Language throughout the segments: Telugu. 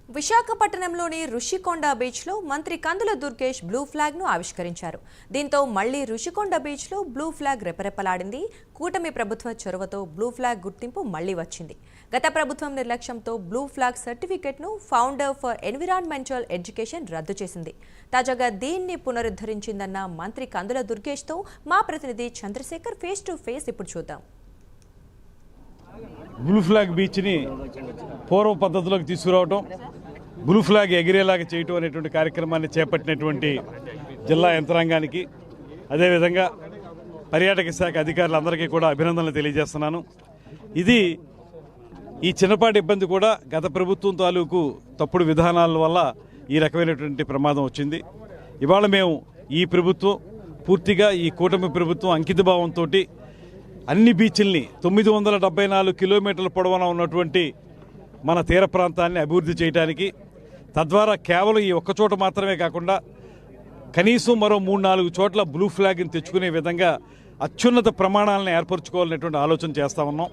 విశాఖపట్నంలోని రుషికొండ బీచ్లో మంత్రి కందుల దుర్గేష్ బ్లూ ఫ్లాగ్ను ఆవిష్కరించారు. దీంతో మళ్లీ రుషికొండ బీచ్లో బ్లూ ఫ్లాగ్ రెపరెపలాడింది. కూటమి ప్రభుత్వ చొరవతో బ్లూ ఫ్లాగ్ గుర్తింపు మళ్లీ వచ్చింది. గత ప్రభుత్వం నిర్లక్ష్యంతో బ్లూ ఫ్లాగ్ సర్టిఫికెట్ను ఫౌండర్ ఫర్ ఎన్విరాన్మెంటల్ ఎడ్యుకేషన్ రద్దు చేసింది. తాజాగా దీన్ని పునరుద్ధరించిందన్న మంత్రి కందుల దుర్గేష్తో మా ప్రతినిధి చంద్రశేఖర్ ఫేస్ టు ఫేస్ ఇప్పుడు చూద్దాం. బ్లూ ఫ్లాగ్ బీచ్ని పూర్వ పద్ధతిలోకి తీసుకురావడం, బ్లూ ఫ్లాగ్ ఎగిరేలాగా చేయటం అనేటువంటి కార్యక్రమాన్ని చేపట్టినటువంటి జిల్లా యంత్రాంగానికి, అదేవిధంగా పర్యాటక శాఖ అధికారులందరికీ కూడా అభినందనలు తెలియజేస్తున్నాను. ఇది ఈ చిన్నపాటి ఇబ్బంది కూడా గత ప్రభుత్వం తాలూకు తప్పుడు విధానాల వల్ల ఈ రకమైనటువంటి ప్రమాదం వచ్చింది. ఇవాళ మేము ఈ ప్రభుత్వం పూర్తిగా ఈ కూటమి ప్రభుత్వం అంకితభావంతో అన్ని బీచ్ల్ని 974 కిలోమీటర్ల పొడవున ఉన్నటువంటి మన తీర ప్రాంతాన్ని అభివృద్ధి చేయడానికి, తద్వారా కేవలం ఈ ఒక్క చోట మాత్రమే కాకుండా కనీసం మరో 3-4 చోట్ల బ్లూ ఫ్లాగ్ని తెచ్చుకునే విధంగా అత్యున్నత ప్రమాణాలను ఏర్పరచుకోవాలనేటువంటి ఆలోచన చేస్తూ ఉన్నాం.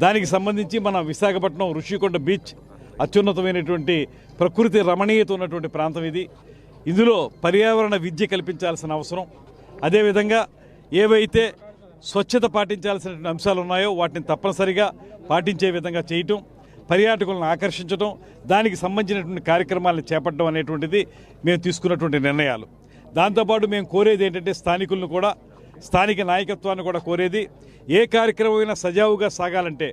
దానికి సంబంధించి మన విశాఖపట్నం రుషికొండ బీచ్ అత్యున్నతమైనటువంటి ప్రకృతి రమణీయత ఉన్నటువంటి ప్రాంతం ఇది. ఇందులో పర్యావరణ విద్య కల్పించాల్సిన అవసరం, అదేవిధంగా ఏవైతే స్వచ్ఛత పాటించాల్సిన అంశాలు ఉన్నాయో వాటిని తప్పనిసరిగా పాటించే విధంగా చేయటం, పర్యాటకులను ఆకర్షించడం, దానికి సంబంధించినటువంటి కార్యక్రమాలను చేపట్టడం అనేటువంటిది మేము తీసుకున్నటువంటి నిర్ణయాలు. దాంతోపాటు మేము కోరేది ఏంటంటే స్థానికులను కూడా, స్థానిక నాయకత్వాన్ని కూడా కోరేది, ఏ కార్యక్రమమైనా సజావుగా సాగాలంటే,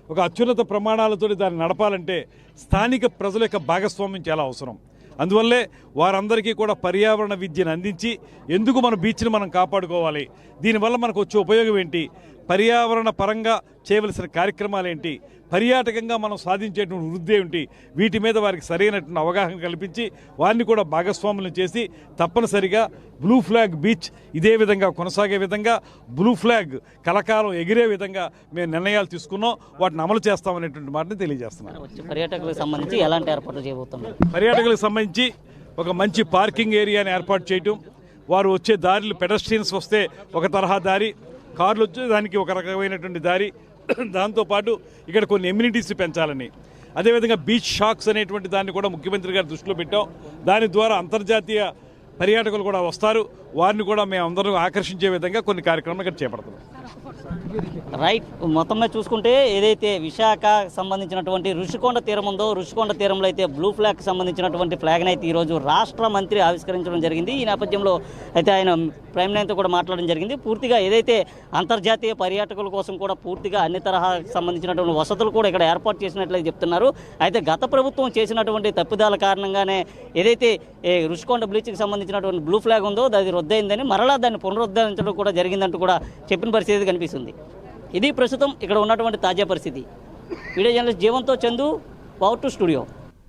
ఒక అత్యున్నత ప్రమాణాలతో దాన్ని నడపాలంటే స్థానిక ప్రజల యొక్క భాగస్వామ్యం చాలా అవసరం. అందువల్లే వారందరికీ కూడా పర్యావరణ విద్యను అందించి ఎందుకు మన బీచ్ని మనం కాపాడుకోవాలి, దీనివల్ల మనకు వచ్చే ఉపయోగం ఏంటి, పర్యావరణ పరంగా చేయవలసిన కార్యక్రమాలు ఏంటి, పర్యాటకంగా మనం సాధించేటువంటి వృద్ధి ఏమిటి, వీటి మీద వారికి సరైనటువంటి అవగాహన కల్పించి వారిని కూడా భాగస్వాములను చేసి తప్పనిసరిగా బ్లూ ఫ్లాగ్ బీచ్ ఇదే విధంగా కొనసాగే విధంగా, బ్లూ ఫ్లాగ్ కలకాలం ఎగిరే విధంగా మేము నిర్ణయాలు తీసుకున్నాం. వాటిని అమలు చేస్తామనేటువంటి మాటని తెలియజేస్తున్నాం. పర్యాటకులకు సంబంధించి ఎలాంటి ఏర్పాట్లు చేయబోతున్నాం? పర్యాటకులకు సంబంధించి ఒక మంచి పార్కింగ్ ఏరియాని ఏర్పాటు చేయటం, వారు వచ్చే దారిలు పెడస్ట్రియన్స్ వస్తే ఒక తరహా దారి, కార్లు వచ్చే దానికి ఒక రకమైనటువంటి దారి, దాంతోపాటు ఇక్కడ కొన్ని ఎమ్యూనిటీస్ పెంచాలని, అదేవిధంగా బీచ్ షాక్స్ అనేటువంటి దాన్ని కూడా ముఖ్యమంత్రి గారు దృష్టిలో పెట్టాం. దాని ద్వారా అంతర్జాతీయ పర్యాటకులు కూడా వస్తారు, వారిని కూడా మేము అందరూ ఆకర్షించే విధంగా కొన్ని కార్యక్రమాలు ఇక్కడ చేపడుతున్నాం. రైట్, మొత్తంగా చూసుకుంటే ఏదైతే విశాఖ సంబంధించినటువంటి రుషికొండ తీరం ఉందో, రుషికొండ తీరంలో అయితే బ్లూ ఫ్లాగ్ సంబంధించినటువంటి ఫ్లాగ్ని అయితే ఈరోజు రాష్ట్ర మంత్రి ఆవిష్కరించడం జరిగింది. ఈ నేపథ్యంలో అయితే ఆయన ప్రైమ్ లైన్తో కూడా మాట్లాడడం జరిగింది. పూర్తిగా ఏదైతే అంతర్జాతీయ పర్యాటకుల కోసం కూడా పూర్తిగా అన్ని తరహాకు సంబంధించినటువంటి వసతులు కూడా ఇక్కడ ఏర్పాటు చేసినట్లయితే చెప్తున్నారు. అయితే గత ప్రభుత్వం చేసినటువంటి తప్పిదాల కారణంగానే ఏదైతే రుషికొండ బీచ్కి సంబంధించినటువంటి బ్లూ ఫ్లాగ్ ఉందో అది రద్దయిందని, మరలా దాన్ని పునరుద్ధరించడం కూడా జరిగిందంటూ కూడా చెప్పిన పరిస్థితి కనిపిస్తుంది. ఇది ప్రస్తుతం ఇక్కడ ఉన్నటువంటి తాజా పరిస్థితి. వీడియో జర్నలిస్ట్ జీవంతో చందు, పవర్ టు స్టూడియో.